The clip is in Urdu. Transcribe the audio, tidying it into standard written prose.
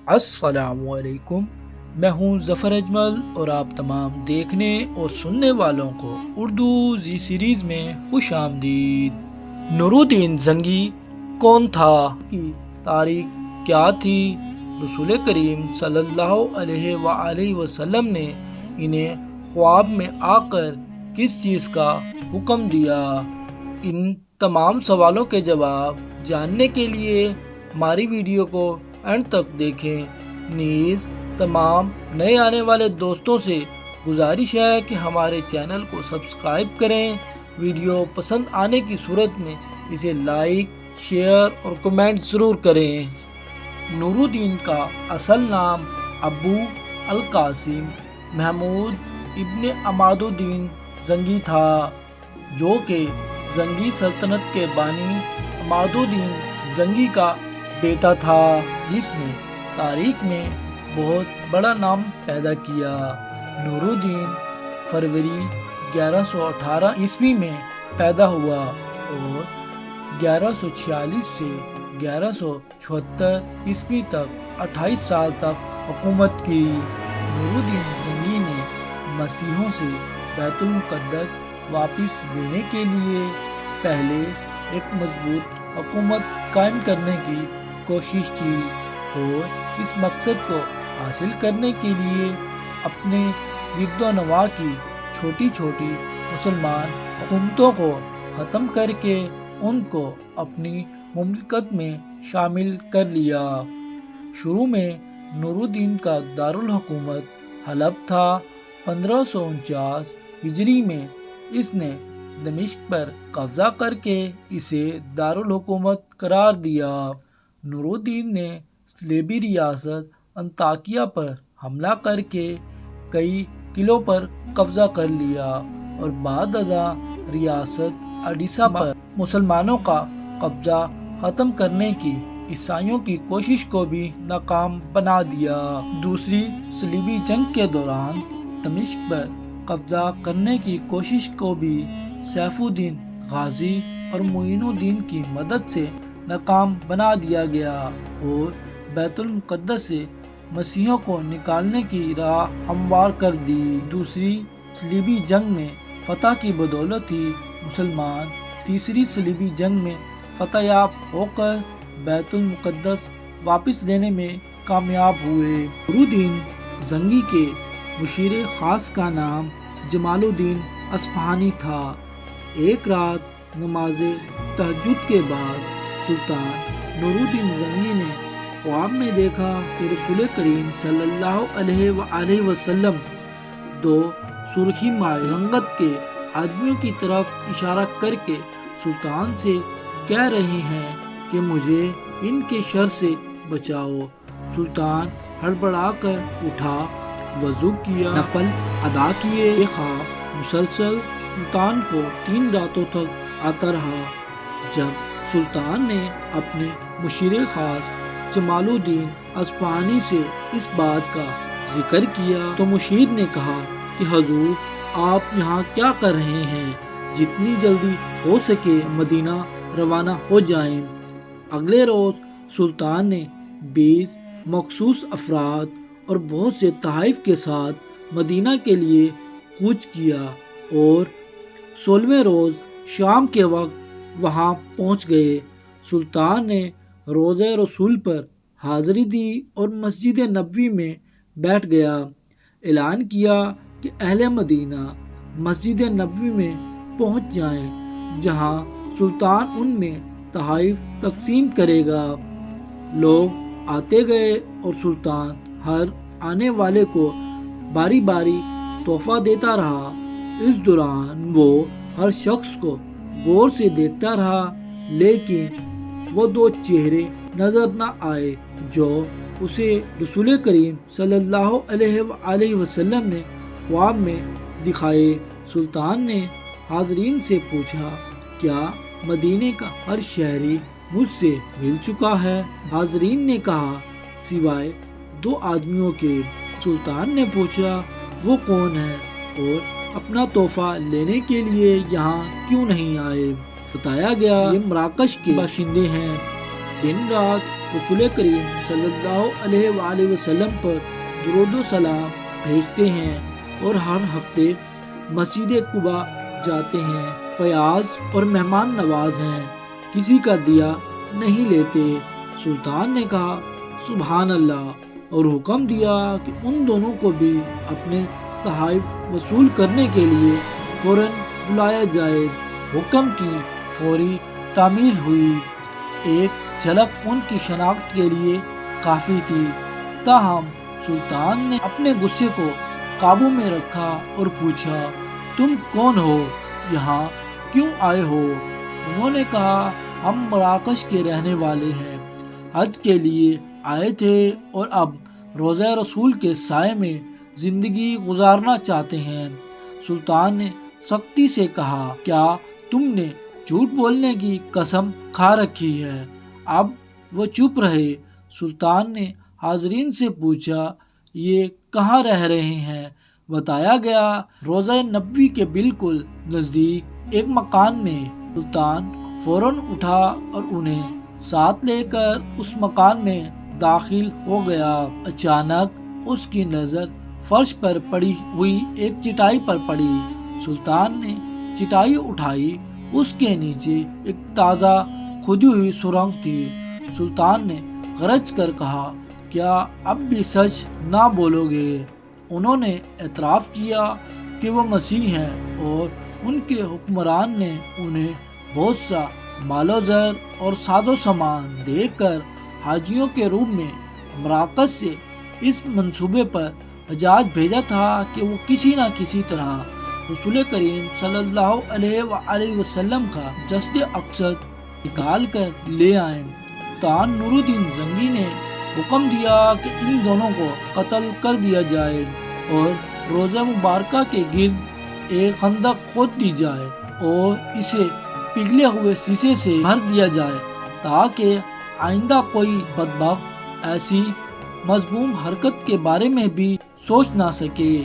السلام علیکم، میں ہوں ظفر اجمل اور آپ تمام دیکھنے اور سننے والوں کو اردو زی سیریز میں خوش آمدید۔ نور الدین زنگی کون تھا؟ کی تاریخ کیا تھی؟ رسول کریم صلی اللہ علیہ وآلہ وسلم نے انہیں خواب میں آ کر کس چیز کا حکم دیا؟ ان تمام سوالوں کے جواب جاننے کے لیے ہماری ویڈیو کو اینڈ تک دیکھیں۔ نیز تمام نئے آنے والے دوستوں سے گزارش ہے کہ ہمارے چینل کو سبسکرائب کریں۔ ویڈیو پسند آنے کی صورت میں اسے لائک، شیئر اور کمنٹ ضرور کریں۔ نور الدین کا اصل نام ابو القاسم محمود ابن عماد الدین زنگی تھا، جو کہ زنگی سلطنت کے بانی عماد الدین زنگی کا بیٹا تھا، جس نے تاریخ میں بہت بڑا نام پیدا کیا۔ نور الدین فروری 1118 عیسوی میں پیدا ہوا اور 1146 سے 1176 عیسوی تک 28 سال تک حکومت کی۔ نور الدین زنگی نے مسیحیوں سے بیت المقدس واپس لینے کے لیے پہلے ایک مضبوط حکومت قائم کرنے کی کوشش کی اور اس مقصد کو حاصل کرنے کے لیے اپنے گرد و نواح کی چھوٹی چھوٹی مسلمان حکومتوں کو ختم کر کے ان کو اپنی مملکت میں شامل کر لیا۔ شروع میں نور الدین کا دارالحکومت حلب تھا۔ 1549 ہجری میں اس نے دمشق پر قبضہ کر کے اسے دارالحکومت قرار دیا۔ نور الدین نے صلیبی ریاست انطاکیہ پر حملہ کر کے کئی قلعوں پر قبضہ کر لیا اور بعد ازاں ریاست اڈیسا پر مسلمانوں کا قبضہ ختم کرنے کی عیسائیوں کی کوشش کو بھی ناکام بنا دیا۔ دوسری صلیبی جنگ کے دوران دمشق پر قبضہ کرنے کی کوشش کو بھی سیف الدین غازی اور معین الدین کی مدد سے ناکام بنا دیا گیا اور بیت المقدس سے مسیحیوں کو نکالنے کی راہ ہموار کر دی۔ دوسری صلیبی جنگ میں فتح کی بدولت ہی مسلمان تیسری صلیبی جنگ میں فتح یاب ہو کر بیت المقدس واپس لینے میں کامیاب ہوئے۔ نور الدین زنگی کے مشیر خاص کا نام جمال الدین اصفہانی تھا۔ ایک رات نماز تہجد کے بعد سلطان نور الدین زنگی نے خواب میں دیکھا کہ رسول کریم صلی اللہ علیہ وآلہ وسلم دو سرخی مائل رنگت کے آدمیوں کی طرف اشارہ کر کے سلطان سے کہہ رہے ہیں کہ مجھے ان کے شر سے بچاؤ۔ سلطان ہڑبڑا کر اٹھا، وضو کیا، نفل ادا کیے۔ یہ خواب مسلسل سلطان کو 3 راتوں تک آتا رہا۔ جب سلطان نے اپنے مشیر خاص جمال الدین اصفہانی سے اس بات کا ذکر کیا تو مشیر نے کہا کہ حضور آپ یہاں کیا کر رہے ہیں؟ جتنی جلدی ہو سکے مدینہ روانہ ہو جائیں۔ اگلے روز سلطان نے 20 مخصوص افراد اور بہت سے تحائف کے ساتھ مدینہ کے لیے کوچ کیا اور 16ویں روز شام کے وقت وہاں پہنچ گئے۔ سلطان نے روضہ رسول پر حاضری دی اور مسجد نبوی میں بیٹھ گیا۔ اعلان کیا کہ اہل مدینہ مسجد نبوی میں پہنچ جائیں، جہاں سلطان ان میں تحائف تقسیم کرے گا۔ لوگ آتے گئے اور سلطان ہر آنے والے کو باری باری تحفہ دیتا رہا۔ اس دوران وہ ہر شخص کو غور سے دیکھتا رہا، لیکن وہ 2 چہرے نظر نہ آئے جو اسے رسول کریم صلی اللہ علیہ وآلہ وسلم نے خواب میں دکھائے۔ سلطان نے حاضرین سے پوچھا، کیا مدینے کا ہر شہری مجھ سے مل چکا ہے؟ حاضرین نے کہا، سوائے 2 آدمیوں کے۔ سلطان نے پوچھا، وہ کون ہے اور اپنا تحفہ لینے کے لیے یہاں کیوں نہیں آئے؟ بتایا گیا، یہ مراکش کے باشندے ہیں۔ دن رات رسول کریم صلی اللہ علیہ وآلہ وسلم پر درود و سلام بھیجتے ہیں اور ہر ہفتے مسجد قباء جاتے ہیں، فیاض اور مہمان نواز ہیں، کسی کا دیا نہیں لیتے۔ سلطان نے کہا سبحان اللہ، اور حکم دیا کہ ان دونوں کو بھی اپنے تحائف وصول کرنے کے لیے فوراً بلایا جائے۔ حکم کی فوری تعمیل ہوئی۔ ایک جھلک ان کی شناخت کے لیے کافی تھی، تاہم سلطان نے اپنے غصے کو قابو میں رکھا اور پوچھا تم کون ہو، یہاں کیوں آئے ہو؟ انہوں نے کہا ہم مراکش کے رہنے والے ہیں، حج کے لیے آئے تھے اور اب روضہ رسول کے سائے میں زندگی گزارنا چاہتے ہیں۔ سلطان نے سختی سے کہا کیا تم نے جھوٹ بولنے کی قسم کھا رکھی ہے؟ اب وہ چپ رہے۔ سلطان نے حاضرین سے پوچھا یہ کہاں رہ رہے ہیں؟ بتایا گیا روضہ نبوی کے بالکل نزدیک ایک مکان میں۔ سلطان فوراً اٹھا اور انہیں ساتھ لے کر اس مکان میں داخل ہو گیا۔ اچانک اس کی نظر فرش پر پڑی ہوئی ایک چٹائی پر پڑی۔ سلطان نے چٹائی اٹھائی، اس کے نیچے ایک تازہ کھودی ہوئی سرنگ تھی۔ سلطان نے غرج کر کہا کیا اب بھی سچ نہ بولو گے؟ انہوں نے اعتراف کیا کہ وہ مسیح ہیں اور ان کے حکمران نے انہیں بہت سا مال و زر اور ساز و سامان دے کر حاجیوں کے روپ میں مراکش سے اس منصوبے پر حجاج بھیجا تھا کہ وہ کسی نہ کسی طرح رسول کریم صلی اللہ علیہ وآلہ وسلم کا جسد اقدس نکال کر لے آئیں۔ سلطان نور الدین زنگی نے حکم دیا کہ ان دونوں کو قتل کر دیا جائے اور روضہ مبارکہ کے گرد ایک خندق کھود دی جائے اور اسے پگھلے ہوئے شیشے سے بھر دیا جائے تاکہ آئندہ کوئی بدبخت ایسی مذموم حرکت کے بارے میں بھی سوچ نہ سکے۔